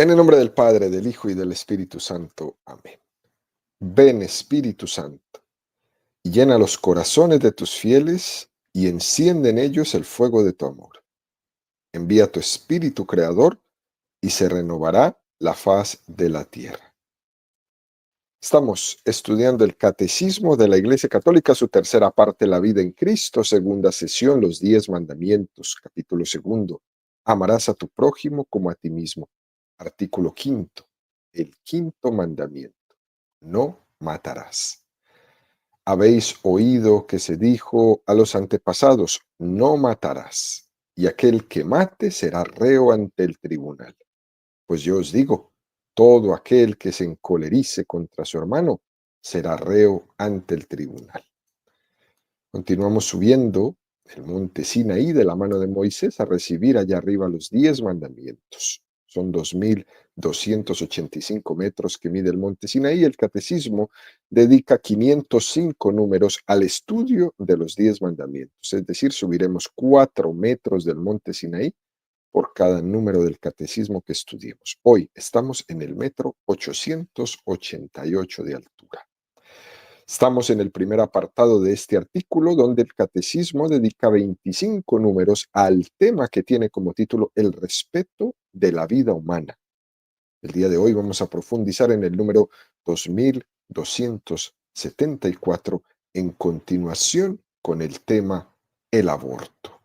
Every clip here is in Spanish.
En el nombre del Padre, del Hijo y del Espíritu Santo. Amén. Ven, Espíritu Santo, y llena los corazones de tus fieles y enciende en ellos el fuego de tu amor. Envía tu Espíritu Creador y se renovará la faz de la tierra. Estamos estudiando el Catecismo de la Iglesia Católica, su tercera parte, la vida en Cristo, segunda sesión, los 10 mandamientos, capítulo segundo. Amarás a tu prójimo como a ti mismo. Artículo quinto. El quinto mandamiento. No matarás. Habéis oído que se dijo a los antepasados, no matarás, y aquel que mate será reo ante el tribunal. Pues yo os digo, todo aquel que se encolerice contra su hermano será reo ante el tribunal. Continuamos subiendo el monte Sinaí de la mano de Moisés a recibir allá arriba los 10 mandamientos. Son 2.285 metros que mide el monte Sinaí. El catecismo dedica 505 números al estudio de los 10 mandamientos. Es decir, subiremos 4 metros del monte Sinaí por cada número del catecismo que estudiemos. Hoy estamos en el metro 888 de altura. Estamos en el primer apartado de este artículo, donde el catecismo dedica 25 números al tema que tiene como título El respeto de la vida humana. El día de hoy vamos a profundizar en el número 2274, en continuación con el tema el aborto.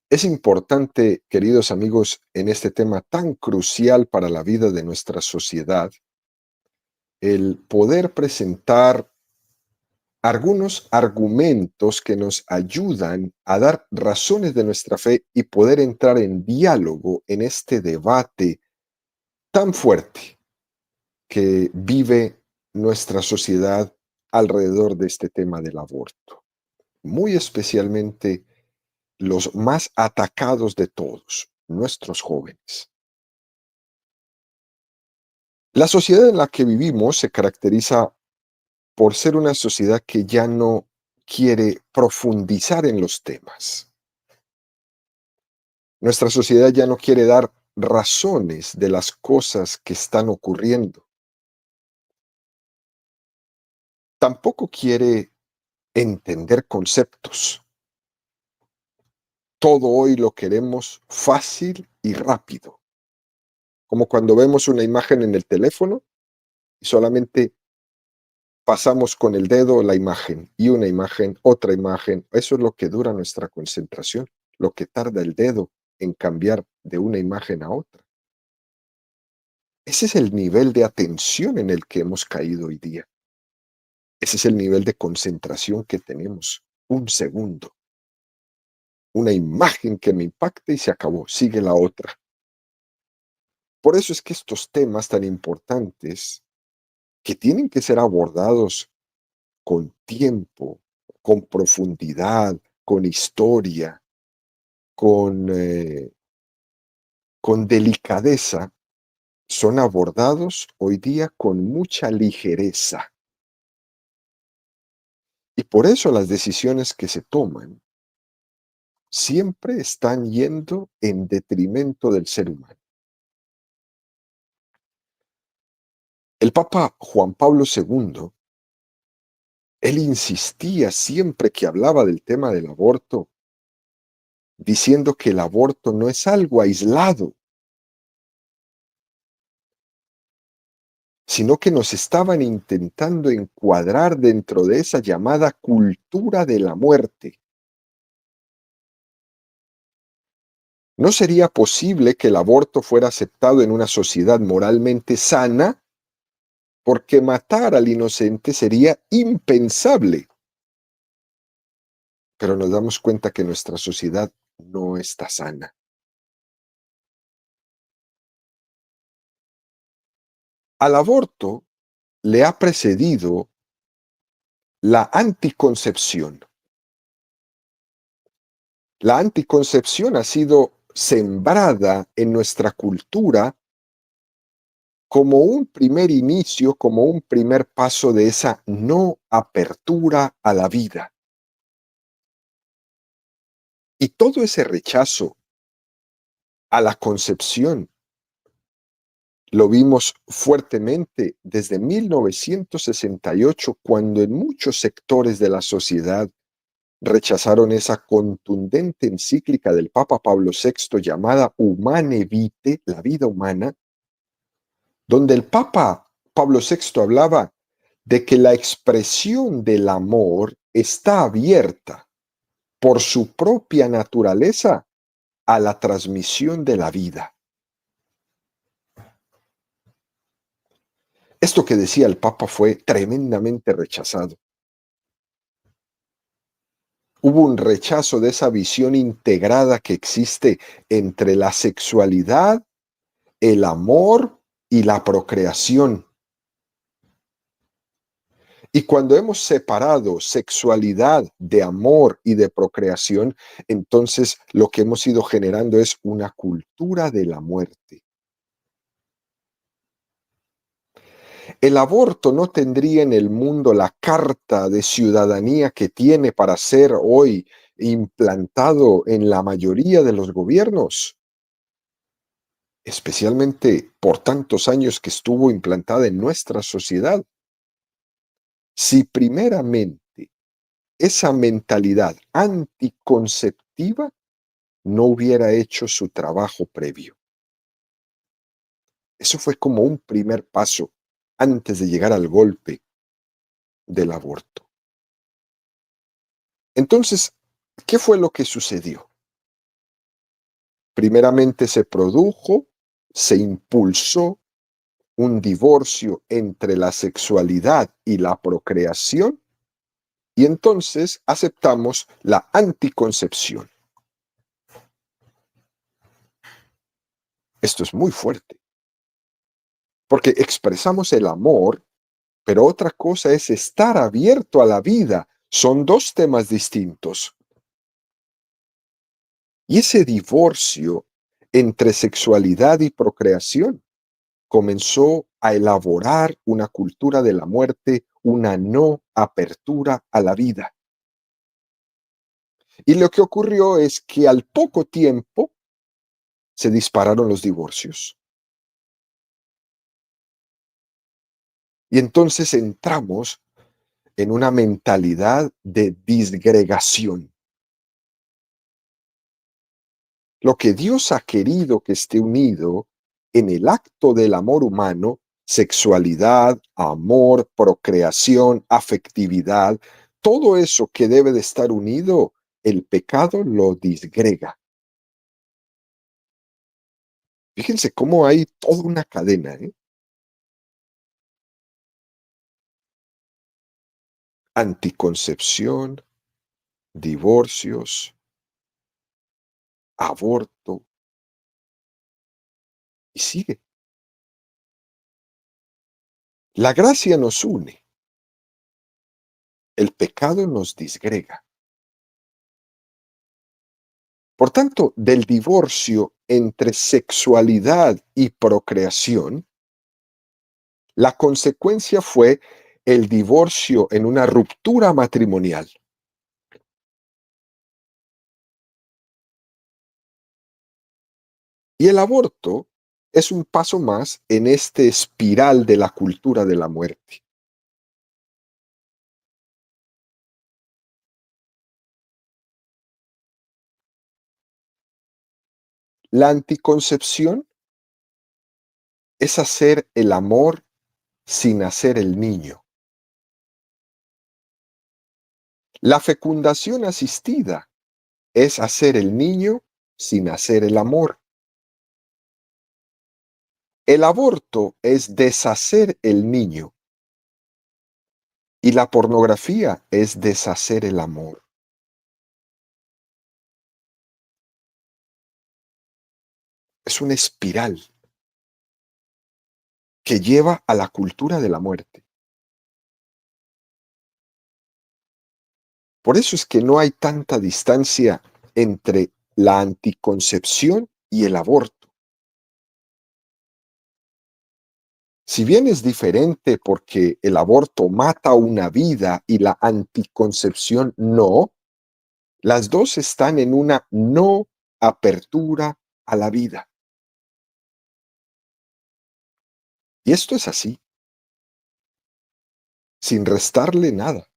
Es importante, queridos amigos, en este tema tan crucial para la vida de nuestra sociedad, el poder presentar algunos argumentos que nos ayudan a dar razones de nuestra fe y poder entrar en diálogo en este debate tan fuerte que vive nuestra sociedad alrededor de este tema del aborto. Muy especialmente los más atacados de todos, nuestros jóvenes. La sociedad en la que vivimos se caracteriza por ser una sociedad que ya no quiere profundizar en los temas. Nuestra sociedad ya no quiere dar razones de las cosas que están ocurriendo. Tampoco quiere entender conceptos. Todo hoy lo queremos fácil y rápido. Como cuando vemos una imagen en el teléfono y solamente pasamos con el dedo la imagen y una imagen, otra imagen. Eso es lo que dura nuestra concentración, lo que tarda el dedo en cambiar de una imagen a otra. Ese es el nivel de atención en el que hemos caído hoy día. Ese es el nivel de concentración que tenemos. Un segundo. Una imagen que me impacta y se acabó. Sigue la otra. Por eso es que estos temas tan importantes, que tienen que ser abordados con tiempo, con profundidad, con historia, con, eh, con delicadeza, son abordados hoy día con mucha ligereza. Y por eso las decisiones que se toman siempre están yendo en detrimento del ser humano. El Papa Juan Pablo II, él insistía siempre que hablaba del tema del aborto, diciendo que el aborto no es algo aislado, sino que nos estaban intentando encuadrar dentro de esa llamada cultura de la muerte. No sería posible que el aborto fuera aceptado en una sociedad moralmente sana, porque matar al inocente sería impensable. Pero nos damos cuenta que nuestra sociedad no está sana. Al aborto le ha precedido la anticoncepción. La anticoncepción ha sido sembrada en nuestra cultura como un primer inicio, como un primer paso de esa no apertura a la vida. Y todo ese rechazo a la concepción Lo vimos fuertemente desde 1968, cuando en muchos sectores de la sociedad rechazaron esa contundente encíclica del Papa Pablo VI llamada Humane Vitae, la vida humana, donde el Papa Pablo VI hablaba de que la expresión del amor está abierta por su propia naturaleza a la transmisión de la vida. Esto que decía el Papa fue tremendamente rechazado. Hubo un rechazo de esa visión integrada que existe entre la sexualidad, el amor y la procreación. Y cuando hemos separado sexualidad de amor y de procreación, entonces lo que hemos ido generando es una cultura de la muerte. El aborto no tendría en el mundo la carta de ciudadanía que tiene para ser hoy implantado en la mayoría de los gobiernos, especialmente por tantos años que estuvo implantada en nuestra sociedad, si primeramente esa mentalidad anticonceptiva no hubiera hecho su trabajo previo. Eso fue como un primer paso antes de llegar al golpe del aborto. Entonces, ¿qué fue lo que sucedió? Primeramente se impulsó un divorcio entre la sexualidad y la procreación, y entonces aceptamos la anticoncepción. Esto es muy fuerte, porque expresamos el amor, pero otra cosa es estar abierto a la vida. Son dos temas distintos. Y ese divorcio entre sexualidad y procreación comenzó a elaborar una cultura de la muerte, una no apertura a la vida. Y lo que ocurrió es que al poco tiempo se dispararon los divorcios. Y entonces entramos en una mentalidad de disgregación. Lo que Dios ha querido que esté unido en el acto del amor humano, sexualidad, amor, procreación, afectividad, todo eso que debe de estar unido, el pecado lo disgrega. Fíjense cómo hay toda una cadena, ¿eh? Anticoncepción, divorcios, aborto, y sigue. La gracia nos une, el pecado nos disgrega. Por tanto, del divorcio entre sexualidad y procreación, la consecuencia fue el divorcio en una ruptura matrimonial. Y el aborto es un paso más en este espiral de la cultura de la muerte. La anticoncepción es hacer el amor sin hacer el niño. La fecundación asistida es hacer el niño sin hacer el amor. El aborto es deshacer el niño y la pornografía es deshacer el amor. Es una espiral que lleva a la cultura de la muerte. Por eso es que no hay tanta distancia entre la anticoncepción y el aborto. Si bien es diferente porque el aborto mata una vida y la anticoncepción no, las dos están en una no apertura a la vida. Y esto es así, sin restarle nada.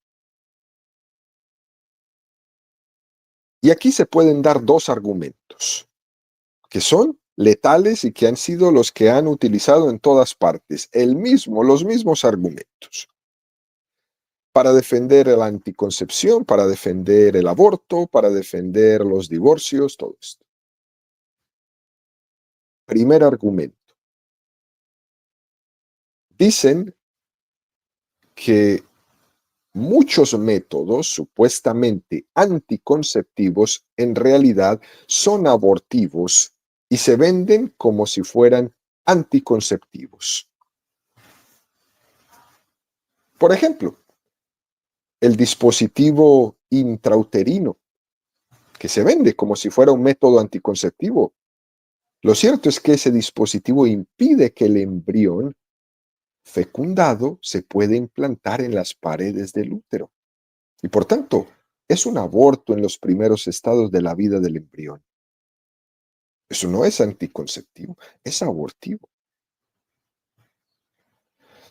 Y aquí se pueden dar dos argumentos, que son letales y que han sido los que han utilizado en todas partes, los mismos argumentos, para defender la anticoncepción, para defender el aborto, para defender los divorcios, todo esto. Primer argumento. Dicen que muchos métodos supuestamente anticonceptivos en realidad son abortivos y se venden como si fueran anticonceptivos. Por ejemplo, el dispositivo intrauterino, que se vende como si fuera un método anticonceptivo. Lo cierto es que ese dispositivo impide que el embrión fecundado se pueda implantar en las paredes del útero. Y por tanto, es un aborto en los primeros estados de la vida del embrión. Eso no es anticonceptivo, es abortivo.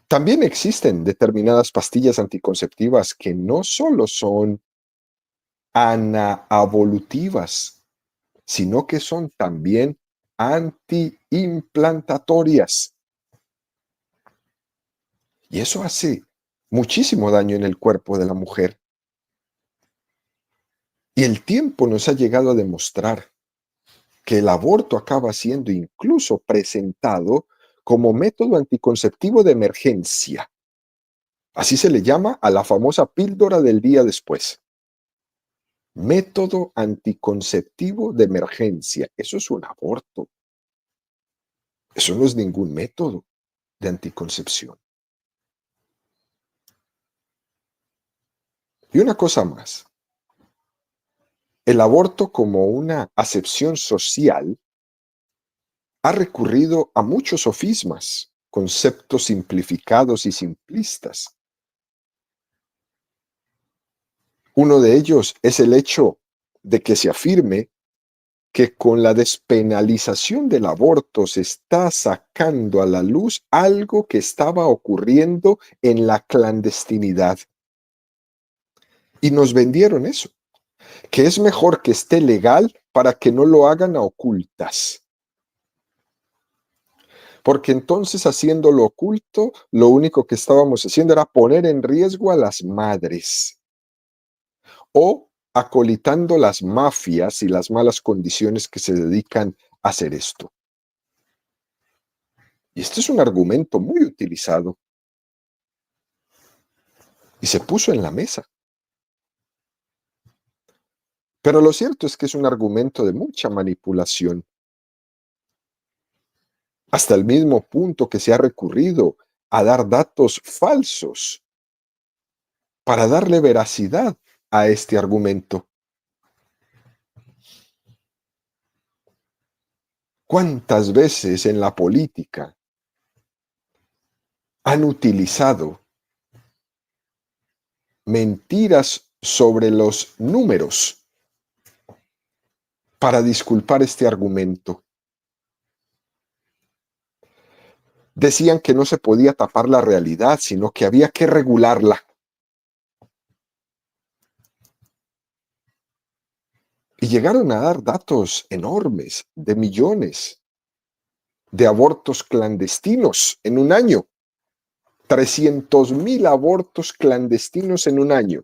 También existen determinadas pastillas anticonceptivas que no solo son anavolutivas, sino que son también antiimplantatorias. Y eso hace muchísimo daño en el cuerpo de la mujer. Y el tiempo nos ha llegado a demostrar que el aborto acaba siendo incluso presentado como método anticonceptivo de emergencia. Así se le llama a la famosa píldora del día después. Método anticonceptivo de emergencia. Eso es un aborto. Eso no es ningún método de anticoncepción. Y una cosa más. El aborto como una acepción social ha recurrido a muchos sofismas, conceptos simplificados y simplistas. Uno de ellos es el hecho de que se afirme que con la despenalización del aborto se está sacando a la luz algo que estaba ocurriendo en la clandestinidad. Y nos vendieron eso, que es mejor que esté legal para que no lo hagan a ocultas. Porque entonces haciéndolo oculto, lo único que estábamos haciendo era poner en riesgo a las madres o acolitando las mafias y las malas condiciones que se dedican a hacer esto. Y este es un argumento muy utilizado y se puso en la mesa. Pero lo cierto es que es un argumento de mucha manipulación, hasta el mismo punto que se ha recurrido a dar datos falsos para darle veracidad a este argumento. ¿Cuántas veces en la política han utilizado mentiras sobre los números para disculpar este argumento? Decían que no se podía tapar la realidad, sino que había que regularla. Y llegaron a dar datos enormes de millones de abortos clandestinos en un año. 300,000 abortos clandestinos en un año.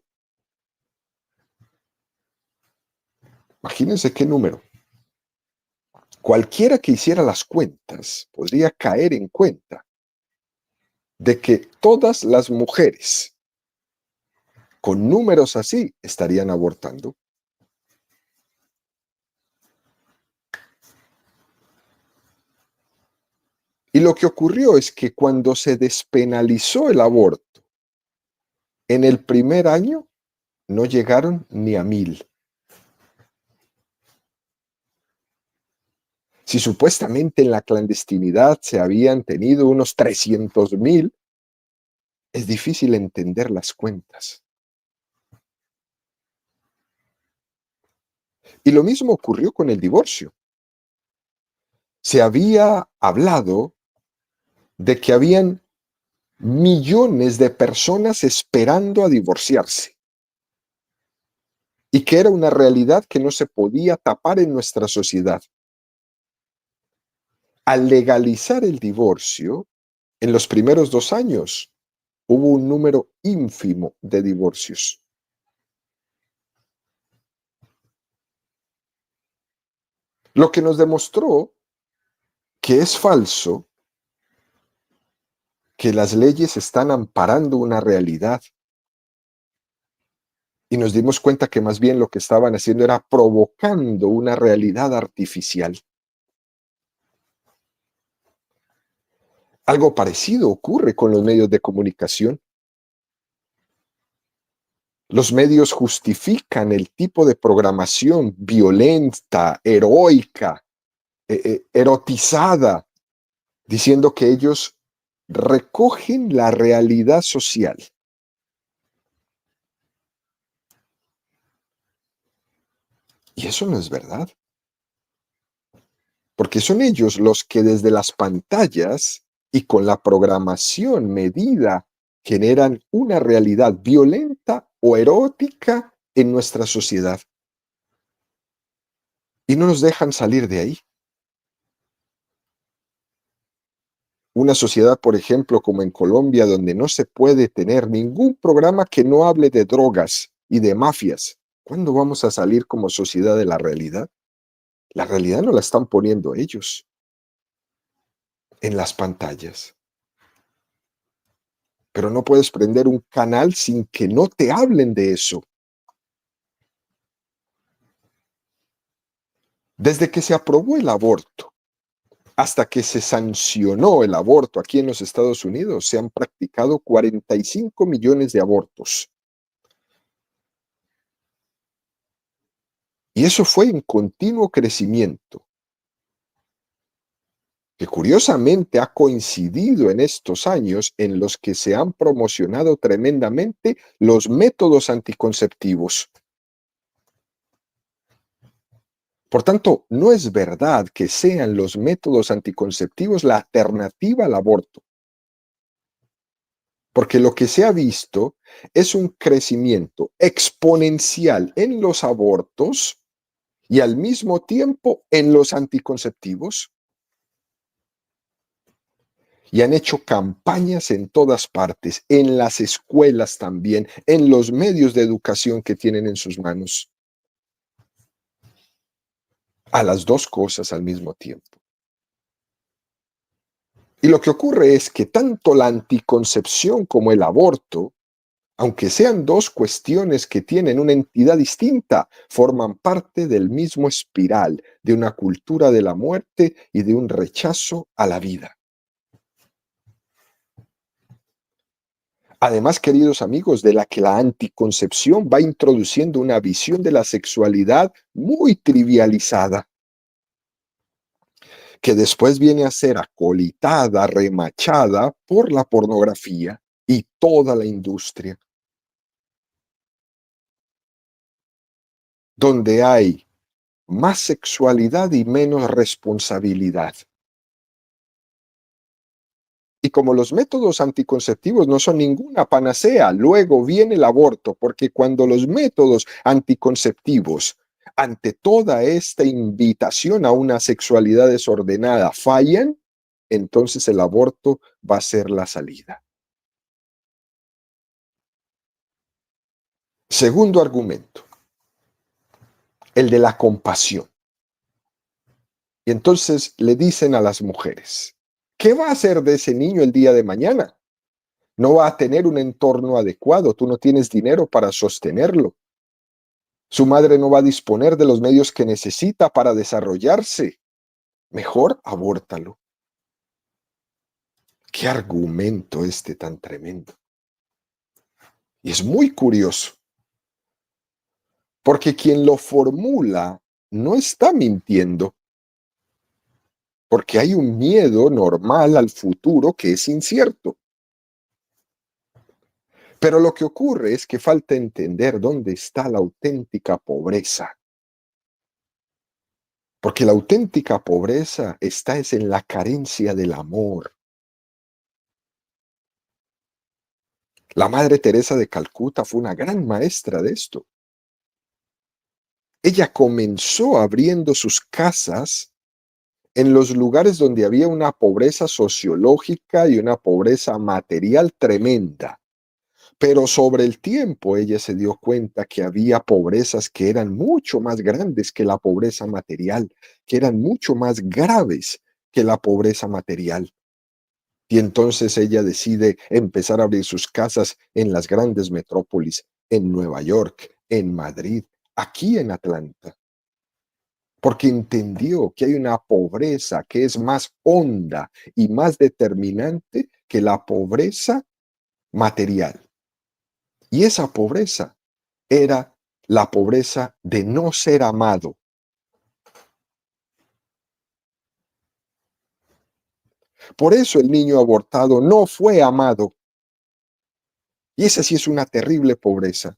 Imagínense qué número. Cualquiera que hiciera las cuentas podría caer en cuenta de que todas las mujeres con números así estarían abortando. Y lo que ocurrió es que cuando se despenalizó el aborto, en el primer año no llegaron ni a 1,000. Si supuestamente en la clandestinidad se habían tenido unos 300,000, es difícil entender las cuentas. Y lo mismo ocurrió con el divorcio. Se había hablado de que habían millones de personas esperando a divorciarse y que era una realidad que no se podía tapar en nuestra sociedad. Al legalizar el divorcio, en los primeros 2 años hubo un número ínfimo de divorcios. Lo que nos demostró que es falso, que las leyes están amparando una realidad. Y nos dimos cuenta que más bien lo que estaban haciendo era provocando una realidad artificial. Algo parecido ocurre con los medios de comunicación. Los medios justifican el tipo de programación violenta, heroica, erotizada, diciendo que ellos recogen la realidad social. Y eso no es verdad. Porque son ellos los que desde las pantallas y con la programación medida generan una realidad violenta o erótica en nuestra sociedad. Y no nos dejan salir de ahí. Una sociedad, por ejemplo, como en Colombia, donde no se puede tener ningún programa que no hable de drogas y de mafias. ¿Cuándo vamos a salir como sociedad de la realidad? La realidad no la están poniendo ellos en las pantallas. Pero no puedes prender un canal sin que no te hablen de eso. Desde que se aprobó el aborto hasta que se sancionó el aborto aquí en los Estados Unidos, se han practicado 45 millones de abortos. Y eso fue en continuo crecimiento, que curiosamente ha coincidido en estos años en los que se han promocionado tremendamente los métodos anticonceptivos. Por tanto, no es verdad que sean los métodos anticonceptivos la alternativa al aborto, porque lo que se ha visto es un crecimiento exponencial en los abortos y al mismo tiempo en los anticonceptivos. Y han hecho campañas en todas partes, en las escuelas también, en los medios de educación que tienen en sus manos. A las dos cosas al mismo tiempo. Y lo que ocurre es que tanto la anticoncepción como el aborto, aunque sean dos cuestiones que tienen una entidad distinta, forman parte del mismo espiral de una cultura de la muerte y de un rechazo a la vida. Además, queridos amigos, de la que la anticoncepción va introduciendo una visión de la sexualidad muy trivializada, que después viene a ser acolitada, remachada por la pornografía y toda la industria, donde hay más sexualidad y menos responsabilidad. Y como los métodos anticonceptivos no son ninguna panacea, luego viene el aborto, porque cuando los métodos anticonceptivos, ante toda esta invitación a una sexualidad desordenada, fallan, entonces el aborto va a ser la salida. Segundo argumento, el de la compasión. Y entonces le dicen a las mujeres, ¿qué va a hacer de ese niño el día de mañana? No va a tener un entorno adecuado, tú no tienes dinero para sostenerlo. Su madre no va a disponer de los medios que necesita para desarrollarse. Mejor abórtalo. Qué argumento este tan tremendo. Y es muy curioso, porque quien lo formula no está mintiendo, porque hay un miedo normal al futuro que es incierto. Pero lo que ocurre es que falta entender dónde está la auténtica pobreza. Porque la auténtica pobreza está es en la carencia del amor. La Madre Teresa de Calcuta fue una gran maestra de esto. Ella comenzó abriendo sus casas en los lugares donde había una pobreza sociológica y una pobreza material tremenda. Pero sobre el tiempo ella se dio cuenta que había pobrezas que eran mucho más grandes que la pobreza material, que eran mucho más graves que la pobreza material. Y entonces ella decide empezar a abrir sus casas en las grandes metrópolis, en Nueva York, en Madrid, aquí en Atlanta, porque entendió que hay una pobreza que es más honda y más determinante que la pobreza material. Y esa pobreza era la pobreza de no ser amado. Por eso el niño abortado no fue amado. Y esa sí es una terrible pobreza.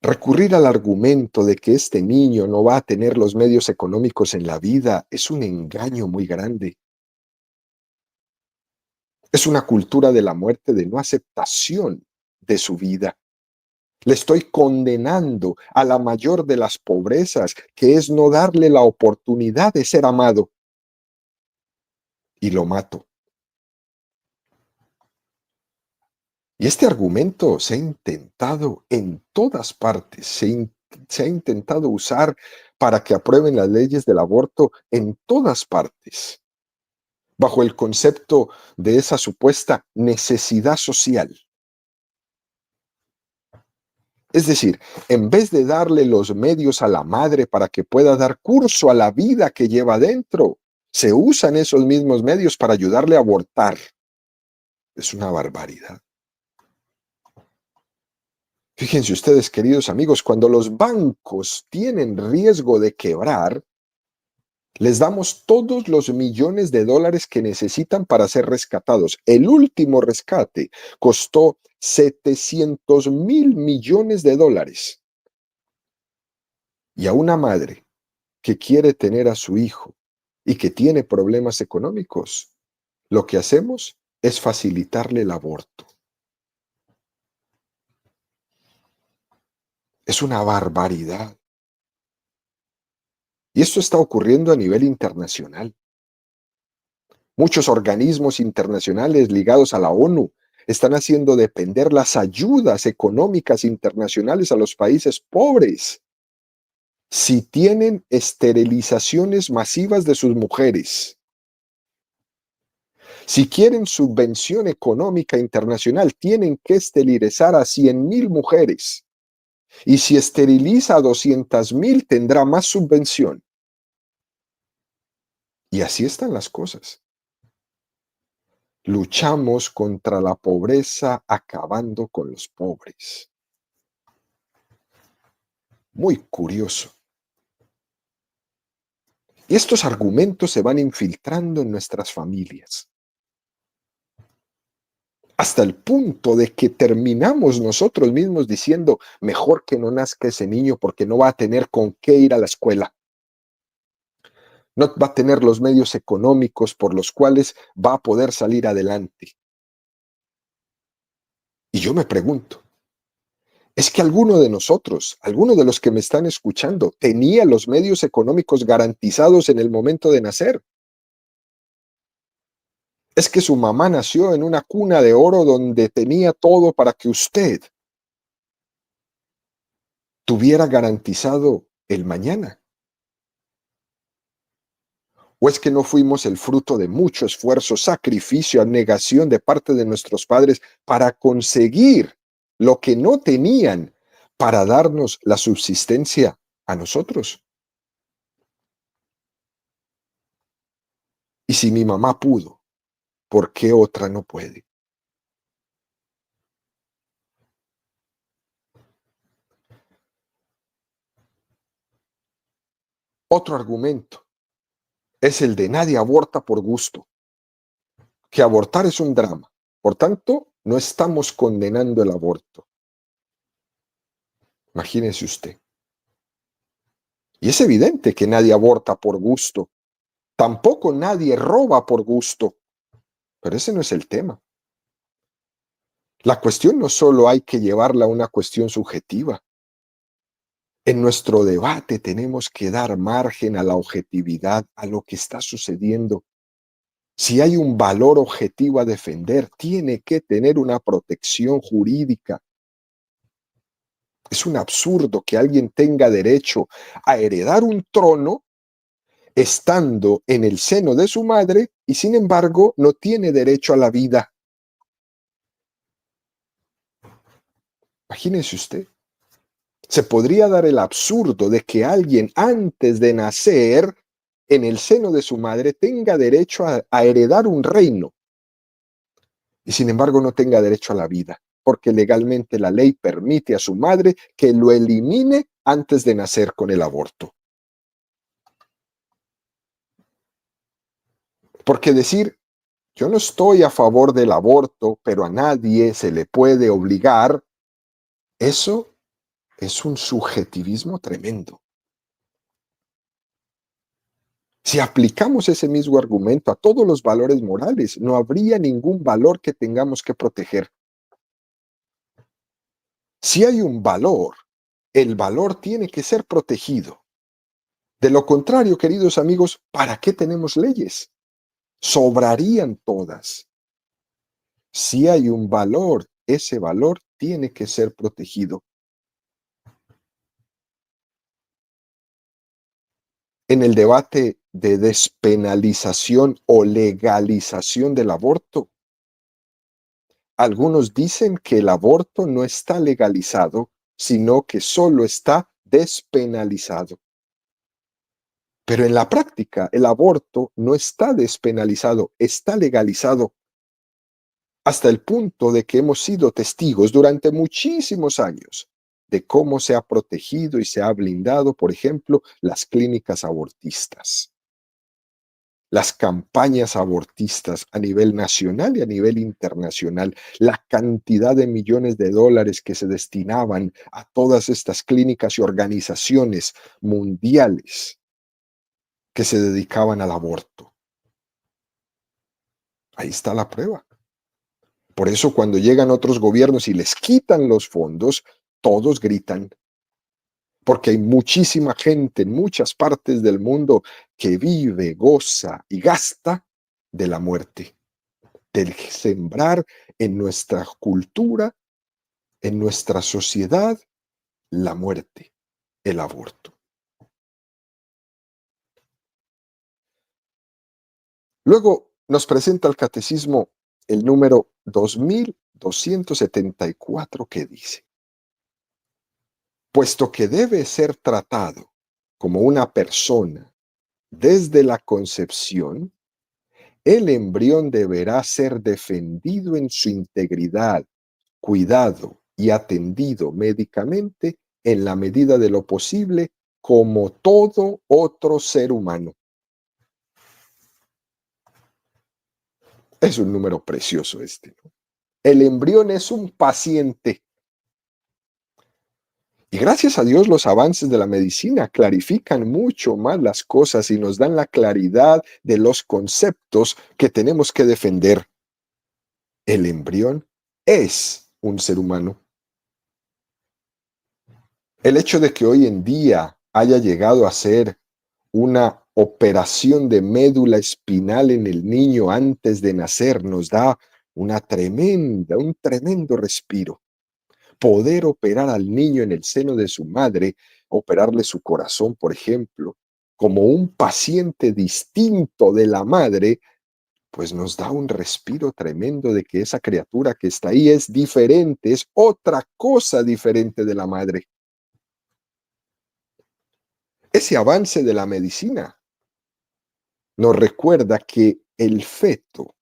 Recurrir al argumento de que este niño no va a tener los medios económicos en la vida es un engaño muy grande. Es una cultura de la muerte, de no aceptación de su vida. Le estoy condenando a la mayor de las pobrezas, que es no darle la oportunidad de ser amado. Y lo mato. Y este argumento se ha intentado en todas partes, se ha intentado usar para que aprueben las leyes del aborto en todas partes, bajo el concepto de esa supuesta necesidad social. Es decir, en vez de darle los medios a la madre para que pueda dar curso a la vida que lleva dentro, se usan esos mismos medios para ayudarle a abortar. Es una barbaridad. Fíjense ustedes, queridos amigos, cuando los bancos tienen riesgo de quebrar, les damos todos los millones de dólares que necesitan para ser rescatados. El último rescate costó 700.000 millones de dólares. Y a una madre que quiere tener a su hijo y que tiene problemas económicos, lo que hacemos es facilitarle el aborto. Es una barbaridad. Y esto está ocurriendo a nivel internacional. Muchos organismos internacionales ligados a la ONU están haciendo depender las ayudas económicas internacionales a los países pobres si tienen esterilizaciones masivas de sus mujeres. Si quieren subvención económica internacional, tienen que esterilizar a 100.000 mujeres. Y si esteriliza a 200.000, tendrá más subvención. Y así están las cosas. Luchamos contra la pobreza acabando con los pobres. Muy curioso. Y estos argumentos se van infiltrando en nuestras familias, hasta el punto de que terminamos nosotros mismos diciendo, mejor que no nazca ese niño porque no va a tener con qué ir a la escuela. No va a tener los medios económicos por los cuales va a poder salir adelante. Y yo me pregunto, ¿es que alguno de nosotros, alguno de los que me están escuchando, tenía los medios económicos garantizados en el momento de nacer? Es que su mamá nació en una cuna de oro donde tenía todo para que usted tuviera garantizado el mañana. ¿O es que no fuimos el fruto de mucho esfuerzo, sacrificio, abnegación de parte de nuestros padres para conseguir lo que no tenían para darnos la subsistencia a nosotros? Y si mi mamá pudo, ¿por qué otra no puede? Otro argumento es el de nadie aborta por gusto, que abortar es un drama. Por tanto, no estamos condenando el aborto. Imagínese usted. Y es evidente que nadie aborta por gusto. Tampoco nadie roba por gusto. Pero ese no es el tema. La cuestión no solo hay que llevarla a una cuestión subjetiva. En nuestro debate tenemos que dar margen a la objetividad, a lo que está sucediendo. Si hay un valor objetivo a defender, tiene que tener una protección jurídica. Es un absurdo que alguien tenga derecho a heredar un trono estando en el seno de su madre y sin embargo no tiene derecho a la vida. Imagínese usted. Se podría dar el absurdo de que alguien antes de nacer en el seno de su madre tenga derecho a heredar un reino y sin embargo no tenga derecho a la vida, porque legalmente la ley permite a su madre que lo elimine antes de nacer con el aborto. Porque decir, yo no estoy a favor del aborto, pero a nadie se le puede obligar, eso es un subjetivismo tremendo. Si aplicamos ese mismo argumento a todos los valores morales, no habría ningún valor que tengamos que proteger. Si hay un valor, el valor tiene que ser protegido. De lo contrario, queridos amigos, ¿para qué tenemos leyes? Sobrarían todas. Si hay un valor, ese valor tiene que ser protegido. En el debate de despenalización o legalización del aborto, algunos dicen que el aborto no está legalizado, sino que solo está despenalizado. Pero en la práctica, el aborto no está despenalizado, está legalizado hasta el punto de que hemos sido testigos durante muchísimos años de cómo se ha protegido y se ha blindado, por ejemplo, las clínicas abortistas, las campañas abortistas a nivel nacional y a nivel internacional, la cantidad de millones de dólares que se destinaban a todas estas clínicas y organizaciones mundiales que se dedicaban al aborto. Ahí está la prueba. Por eso cuando llegan otros gobiernos y les quitan los fondos, todos gritan. Porque hay muchísima gente en muchas partes del mundo que vive, goza y gasta de la muerte, del sembrar en nuestra cultura, en nuestra sociedad, la muerte, el aborto. Luego nos presenta el catecismo el número 2274 que dice: puesto que debe ser tratado como una persona desde la concepción, el embrión deberá ser defendido en su integridad, cuidado y atendido médicamente en la medida de lo posible como todo otro ser humano. Es un número precioso este, ¿no? El embrión es un paciente. Y gracias a Dios los avances de la medicina clarifican mucho más las cosas y nos dan la claridad de los conceptos que tenemos que defender. El embrión es un ser humano. El hecho de que hoy en día haya llegado a ser una operación de médula espinal en el niño antes de nacer nos da un tremendo respiro. Poder operar al niño en el seno de su madre, operarle su corazón, por ejemplo, como un paciente distinto de la madre, pues nos da un respiro tremendo de que esa criatura que está ahí es diferente, es otra cosa diferente de la madre. Ese avance de la medicina nos recuerda que el feto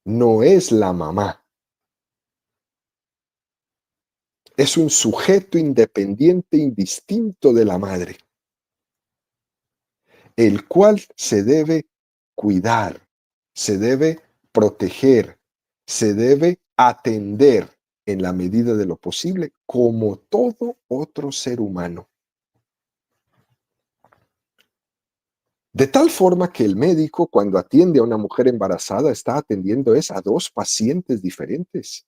no es la mamá, es un sujeto independiente, indistinto de la madre, el cual se debe cuidar, se debe proteger, se debe atender en la medida de lo posible como todo otro ser humano. De tal forma que el médico, cuando atiende a una mujer embarazada, está atendiendo a dos pacientes diferentes.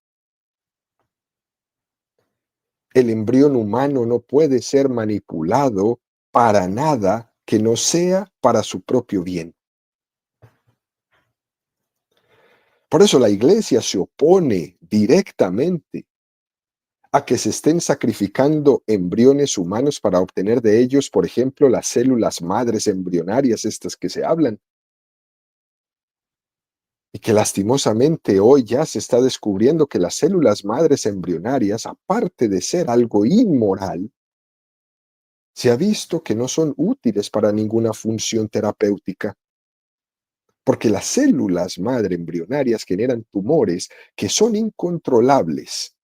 El embrión humano no puede ser manipulado para nada que no sea para su propio bien. Por eso la iglesia se opone directamente a que se estén sacrificando embriones humanos para obtener de ellos, por ejemplo, las células madres embrionarias, estas que se hablan, y que lastimosamente hoy ya se está descubriendo que las células madres embrionarias, aparte de ser algo inmoral, se ha visto que no son útiles para ninguna función terapéutica, porque las células madre embrionarias generan tumores que son incontrolables,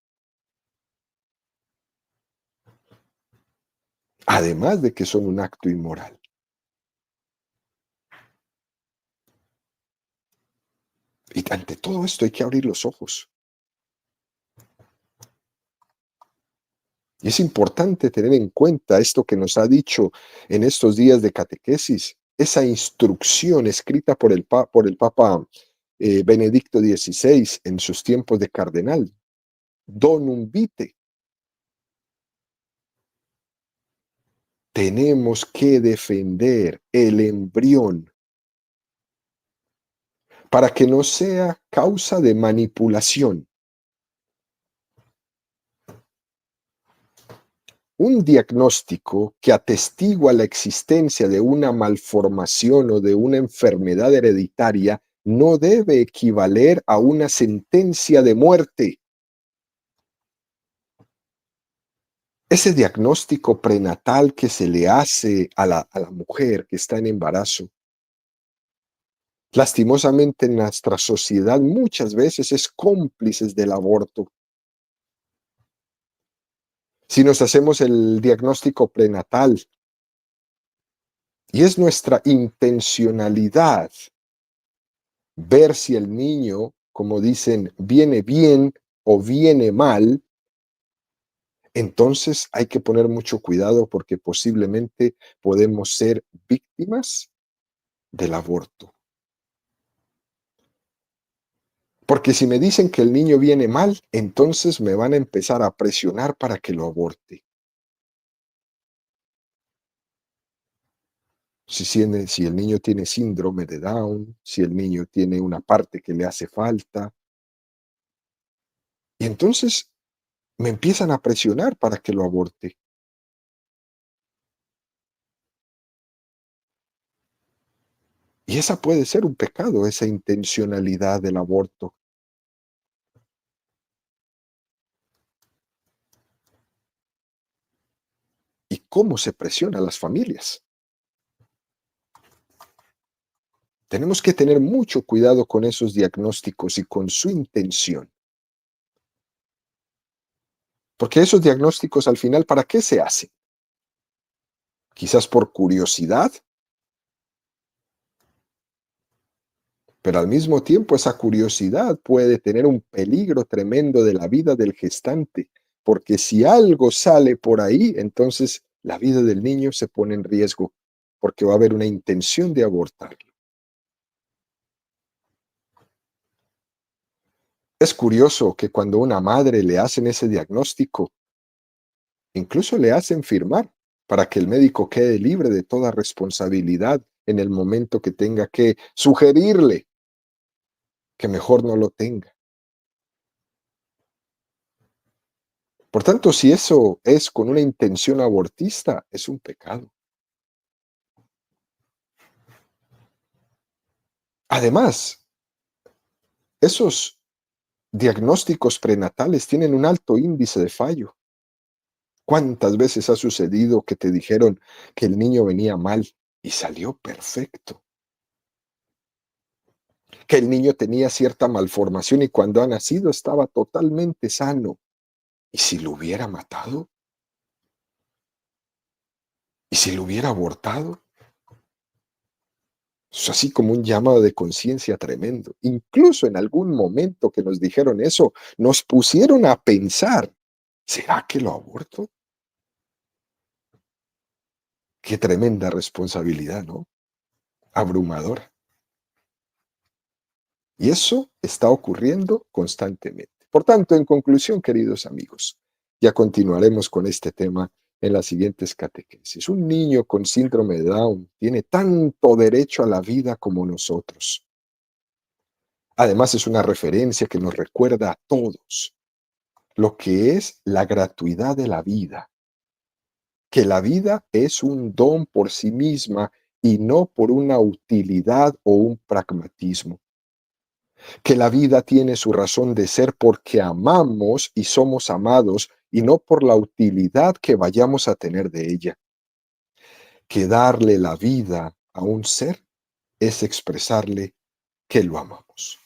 además de que son un acto inmoral. Y ante todo esto hay que abrir los ojos. Y es importante tener en cuenta esto que nos ha dicho en estos días de catequesis, esa instrucción escrita por el Papa Benedicto XVI en sus tiempos de cardenal, Donum Vitae. Tenemos que defender el embrión para que no sea causa de manipulación. Un diagnóstico que atestigua la existencia de una malformación o de una enfermedad hereditaria no debe equivaler a una sentencia de muerte. Ese diagnóstico prenatal que se le hace a la mujer que está en embarazo, lastimosamente en nuestra sociedad muchas veces es cómplice del aborto. Si nos hacemos el diagnóstico prenatal y es nuestra intencionalidad ver si el niño, como dicen, viene bien o viene mal, entonces hay que poner mucho cuidado porque posiblemente podemos ser víctimas del aborto. Porque si me dicen que el niño viene mal, entonces me van a empezar a presionar para que lo aborte. Si el niño tiene síndrome de Down, si el niño tiene una parte que le hace falta, y entonces me empiezan a presionar para que lo aborte. Y esa puede ser un pecado, esa intencionalidad del aborto. ¿Y cómo se presiona a las familias? Tenemos que tener mucho cuidado con esos diagnósticos y con su intención. Porque esos diagnósticos al final, ¿para qué se hacen? Quizás por curiosidad, pero al mismo tiempo esa curiosidad puede tener un peligro tremendo de la vida del gestante, porque si algo sale por ahí, entonces la vida del niño se pone en riesgo, porque va a haber una intención de abortarlo. Es curioso que cuando a una madre le hacen ese diagnóstico, incluso le hacen firmar para que el médico quede libre de toda responsabilidad en el momento que tenga que sugerirle que mejor no lo tenga. Por tanto, si eso es con una intención abortista, es un pecado. Además, esos diagnósticos prenatales tienen un alto índice de fallo. ¿Cuántas veces ha sucedido que te dijeron que el niño venía mal y salió perfecto? Que el niño tenía cierta malformación y cuando ha nacido estaba totalmente sano. ¿Y si lo hubiera matado? ¿Y si lo hubiera abortado? Es así como un llamado de conciencia tremendo. Incluso en algún momento que nos dijeron eso, nos pusieron a pensar, ¿será que lo aborto? Qué tremenda responsabilidad, ¿no? Abrumadora. Y eso está ocurriendo constantemente. Por tanto, en conclusión, queridos amigos, Ya continuaremos con este tema en las siguientes catequesis. Un niño con síndrome de Down tiene tanto derecho a la vida como nosotros. Además, es una referencia que nos recuerda a todos lo que es la gratuidad de la vida, que la vida es un don por sí misma y no por una utilidad o un pragmatismo, que la vida tiene su razón de ser porque amamos y somos amados y no por la utilidad que vayamos a tener de ella, que darle la vida a un ser es expresarle que lo amamos.